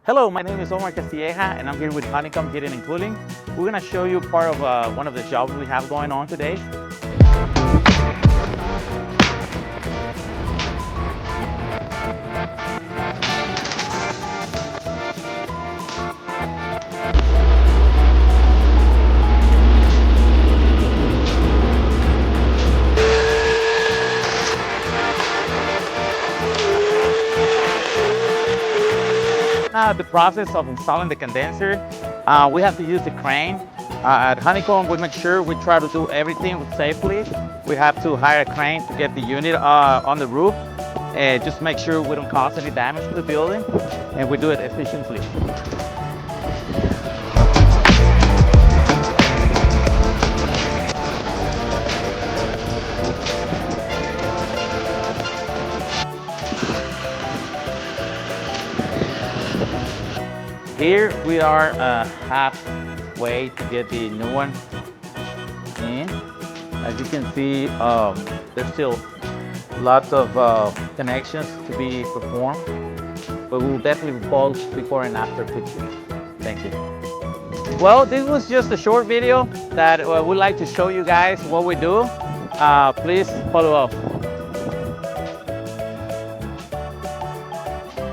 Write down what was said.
Hello, my name is Omar Castilleja and I'm here with Honeycomb Heating and Cooling. We're going to show you part of one of the jobs we have going on today. The process of installing the condenser, we have to use the crane. At Honeycomb, we make sure we try to do everything safely. We have to hire a crane to get the unit on the roof and just make sure we don't cause any damage to the building, and we do it efficiently. Here we are halfway to get the new one in. As you can see, there's still lots of connections to be performed, but we'll definitely post before and after pictures. Thank you. Well, this was just a short video that we'd like to show you guys what we do. Please follow up.